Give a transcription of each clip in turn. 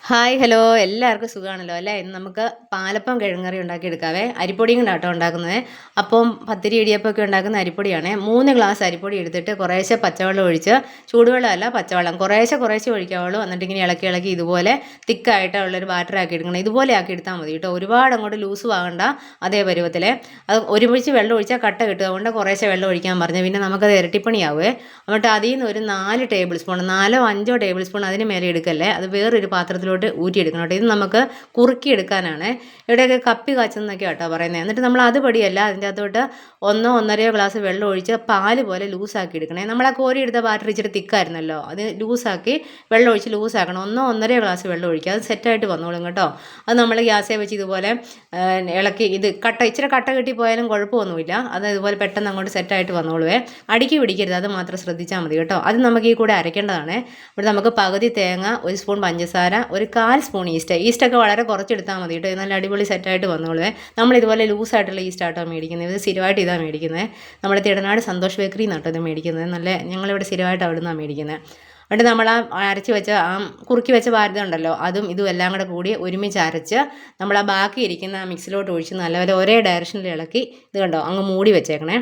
Hi hello എല്ലാവർക്കും സുഖമാണല്ലോ അല്ലേ. ഇന്ന് നമുക്ക് പാലപ്പം കിഴങ്ങറി ഉണ്ടാക്കിയെടുക്കാവേ. അരിപ്പൊടിയും കൊണ്ടാട്ടോ ഉണ്ടാക്കുന്നത്. അപ്പം പത്തിരി ഇടിയപ്പമൊക്കെ ഉണ്ടാക്കുന്ന അരിപ്പൊടിയാണ്. 3 ഗ്ലാസ് അരിപ്പൊടി എടുത്തിട്ട് കുറേശ്ശെ പച്ചവെള്ളം ഒഴിച്ച്, ചൂടുവെള്ളമല്ല പച്ചവെള്ളം കുറേശ്ശെ കുറേശ്ശെ ഒഴിക്കാവുള്ളൂ. എന്നിട്ട് ഇങ്ങനെ ഇളക്കി ഇളക്കി ഇതുപോലെ തിക്കായിട്ടുള്ളൊരു ബാറ്റർ ആക്കി എടുക്കണം. ഇതുപോലെ ആക്കി എടുത്താൽ മതി കേട്ടോ. ഒരുപാട് അങ്ങോട്ട് ലൂസും ആകണ്ട, അതേ പരുവത്തിലെ. അത് ഒരുമിച്ച് വെള്ളം ഒഴിച്ചാൽ കട്ട കിട്ടുക, അതുകൊണ്ട് കുറേശ്ശെ വെള്ളം ഒഴിക്കാൻ പറഞ്ഞു. പിന്നെ നമുക്കത് ഇരട്ടിപ്പണിയാവേ. എന്നിട്ട് അതിൽ നിന്ന് ഒരു 4 ടേബിൾ സ്പൂൺ 4-5 ടേബിൾ സ്പൂൺ അതിന് മേലെ എടുക്കല്ലേ, അത് വേറൊരു പാത്രത്തിലോട്ട് ഊറ്റിയെടുക്കണം കേട്ടോ. ഇത് നമുക്ക് കുറുക്കിയെടുക്കാനാണ്. ഇവിടെയൊക്കെ കപ്പി കാച്ചുന്നൊക്കെ കേട്ടോ പറയുന്നത്. എന്നിട്ട് നമ്മൾ അത് പടിയല്ല, അതിൻ്റെ അകത്തോട്ട് 1-1.5 ഗ്ലാസ് വെള്ളം ഒഴിച്ച് പാല് പോലെ ലൂസാക്കി എടുക്കണേ. നമ്മൾ ആ കോരി എടുത്ത ബാറ്ററി ഇച്ചിരി തിക്കായിരുന്നല്ലോ, അത് ലൂസാക്കി വെള്ളം ഒഴിച്ച് ലൂസാക്കണം. 1-1.5 ഗ്ലാസ് വെള്ളം ഒഴിക്കുക, അത് സെറ്റായിട്ട് വന്നോളും കേട്ടോ. അത് നമ്മൾ ഗ്യാസേ വെച്ച് ഇതുപോലെ ഇളക്കി, ഇത് ഇച്ചിരി കട്ട കെട്ടിപ്പോയാലും കുഴപ്പമൊന്നുമില്ല, അത് ഇതുപോലെ പെട്ടെന്ന് അങ്ങോട്ട് സെറ്റായിട്ട് വന്നോളുവേ. അടുക്കി പിടിക്കരുത്, അത് മാത്രം ശ്രദ്ധിച്ചാൽ മതി കേട്ടോ. അത് നമുക്ക് ഈ കൂടെ അരയ്ക്കേണ്ടതാണ്. ഇവിടെ നമുക്ക് പകുതി തേങ്ങ, 1 സ്പൂൺ പഞ്ചസാര, ഒരു 1/4 സ്പൂൺ ഈസ്റ്റൊക്കെ വളരെ കുറച്ചെടുത്താൽ മതി കേട്ടോ. നല്ല അടിപൊളി സെറ്റായിട്ട് വന്നോളുവേ. നമ്മൾ ഇതുപോലെ ലൂസായിട്ടുള്ള ഈസ്റ്റാട്ടോ മേടിക്കുന്നത്. ഇത് സ്ഥിരമായിട്ട് ഇതാണ് മേടിക്കുന്നത്. നമ്മുടെ തിടനാട് സന്തോഷ് ബേക്കറി എന്നാട്ടോ ഇത് മേടിക്കുന്നത്. നല്ല ഞങ്ങളിവിടെ സ്ഥിരമായിട്ട് അവിടെ നിന്നാണ് മേടിക്കുന്നത്. എന്നിട്ട് നമ്മൾ അരച്ച് വെച്ച കുറുക്കി വെച്ച ഭാരത ഉണ്ടല്ലോ, അതും ഇതും എല്ലാം കൂടെ കൂടി ഒരുമിച്ച് അരച്ച് നമ്മൾ ബാക്കി ഇരിക്കുന്ന മിക്സിലോട്ട് ഒഴിച്ച് നല്ലപോലെ ഒരേ ഡയറക്ഷനിൽ ഇളക്കി ഇത് കണ്ടോ അങ്ങ് മൂടി വെച്ചേക്കണേ.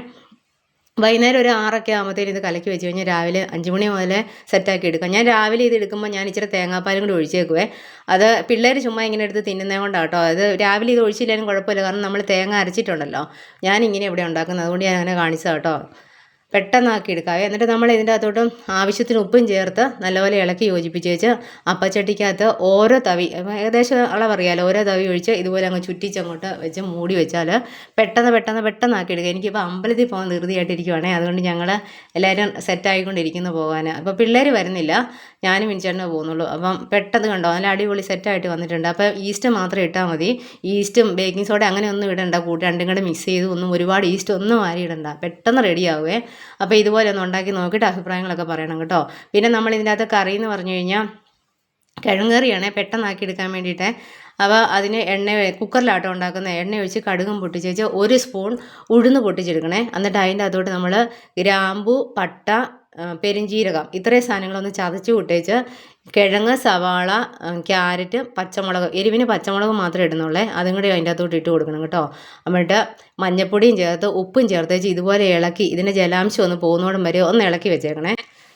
വൈകുന്നേരം ഒരു 6 ആകുമ്പോഴത്തേനും ഇത് കലക്കി വെച്ച് കഴിഞ്ഞാൽ രാവിലെ 5 മണി മുതൽ സെറ്റാക്കി എടുക്കാം. ഞാൻ രാവിലെ ഇത് എടുക്കുമ്പോൾ ഞാൻ ഇച്ചിരി തേങ്ങാപ്പാലും കൂടി ഒഴിച്ചേക്കുവേ. അത് പിള്ളേർ ചുമ്മാ ഇങ്ങനെ എടുത്ത് തിന്നുന്നത് കൊണ്ടാണ് കേട്ടോ. അത് രാവിലെ ഇത് ഒഴിച്ചില്ലെങ്കിലും കുഴപ്പമില്ല, കാരണം നമ്മൾ തേങ്ങ അരച്ചിട്ടുണ്ടല്ലോ. ഞാനിങ്ങനെ ഇവിടെ ഉണ്ടാക്കുന്നത്, അതുകൊണ്ട് ഞാൻ അങ്ങനെ കാണിച്ചതാണ് കേട്ടോ. പെട്ടെന്നാക്കി എടുക്കാവേ. എന്നിട്ട് നമ്മൾ ഇതിൻ്റെ അകത്തോട്ടും ആവശ്യത്തിന് ഉപ്പും ചേർത്ത് നല്ലപോലെ ഇളക്കി യോജിപ്പിച്ച് വെച്ച് അപ്പച്ചട്ടിക്കകത്ത് ഓരോ തവി, ഏകദേശം അളവറിയാലോ, ഓരോ തവി ഒഴിച്ച് ഇതുപോലെ അങ്ങ് ചുറ്റിച്ചങ്ങോട്ട് വെച്ച് മൂടി വെച്ചാൽ പെട്ടെന്നാക്കി എടുക്കുക. എനിക്കിപ്പോൾ അമ്പലത്തിൽ പോകാൻ ധൃതിയായിട്ടിരിക്കുവാണേ, അതുകൊണ്ട് ഞങ്ങൾ എല്ലാവരും സെറ്റായിക്കൊണ്ടിരിക്കുന്നു പോകാൻ. അപ്പോൾ പിള്ളേർ വരുന്നില്ല, ഞാനും മിനിച്ചേട്ടനെ പോകുന്നുള്ളൂ. അപ്പം പെട്ടെന്ന് കണ്ടോ നല്ല അടിപൊളി സെറ്റായിട്ട് വന്നിട്ടുണ്ട്. അപ്പോൾ ഈസ്റ്റ് മാത്രം ഇട്ടാൽ മതി. ഈസ്റ്റും ബേക്കിംഗ് സോഡ അങ്ങനെയൊന്നും ഇടണ്ട, രണ്ടും കൂടെ മിക്സ് ചെയ്ത് ഒരുപാട് ഈസ്റ്റ് ഒന്നും മാറി ഇടണ്ട, പെട്ടെന്ന് റെഡിയാവുമേ. അപ്പോൾ ഇതുപോലെ ഒന്ന് ഉണ്ടാക്കി നോക്കിയിട്ട് അഭിപ്രായങ്ങളൊക്കെ പറയണം കേട്ടോ. പിന്നെ നമ്മൾ ഇതിൻ്റെ അകത്ത് കറി എന്ന് പറഞ്ഞു കഴിഞ്ഞാൽ കിഴങ്ങറിയാണ്, പെട്ടെന്നാക്കി എടുക്കാൻ വേണ്ടിയിട്ട്. അപ്പോൾ അതിന് കുക്കറിലാട്ടോ ഉണ്ടാക്കുന്നത്. എണ്ണ ഒഴിച്ച് കടുകും പൊട്ടിച്ച് 1 സ്പൂൺ ഉഴുന്ന് പൊട്ടിച്ചെടുക്കണേ. എന്നിട്ട് അതിൻ്റെ അകത്തോട്ട് നമ്മൾ ഗ്രാമ്പു, പട്ട, പെരുംജീരകം, ഇത്രയും സാധനങ്ങളൊന്ന് ചതച്ച് വിട്ടേച്ച് കിഴങ്ങ്, സവാള, ക്യാരറ്റ്, പച്ചമുളക്, എരിവിന് പച്ചമുളക് മാത്രമേ ഇടുന്നുള്ളേ, അതും കൂടി അതിൻ്റെ അകത്തോട്ട് ഇട്ട് കൊടുക്കണം കേട്ടോ. എന്നിട്ട് മഞ്ഞപ്പൊടിയും ചേർത്ത് ഉപ്പും ചേർത്തേച്ച് ഇതുപോലെ ഇളക്കി ഇതിൻ്റെ ജലാംശം ഒന്ന് പോകുന്നോടും വരെ ഒന്ന് ഇളക്കി വെച്ചേക്കണേ.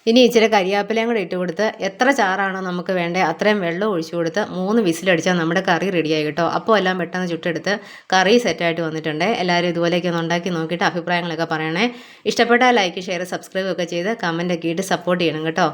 ഇനി ഇച്ചിരി കരിയാപ്പിലയും കൂടെ ഇട്ട് കൊടുത്ത് എത്ര ചാറാണോ നമുക്ക് വേണ്ടത് അത്രയും വെള്ളം ഒഴിച്ചു കൊടുത്ത് 3 വിസിലടിച്ചാൽ നമ്മുടെ കറി റെഡിയായി കേട്ടോ. അപ്പോൾ എല്ലാം പെട്ടെന്ന് ചുട്ടെടുത്ത് കറി സെറ്റായിട്ട് വന്നിട്ടുണ്ട്. എല്ലാവരും ഇതുപോലെയൊക്കെ ഒന്ന് ഉണ്ടാക്കി നോക്കിയിട്ട് അഭിപ്രായങ്ങളൊക്കെ പറയണേ. ഇഷ്ടപ്പെട്ടാൽ ലൈക്ക്, ഷെയർ, സബ്സ്ക്രൈബ് ഒക്കെ ചെയ്ത് കമൻറ്റൊക്കെ ഇട്ട് സപ്പോർട്ട് ചെയ്യണം കേട്ടോ.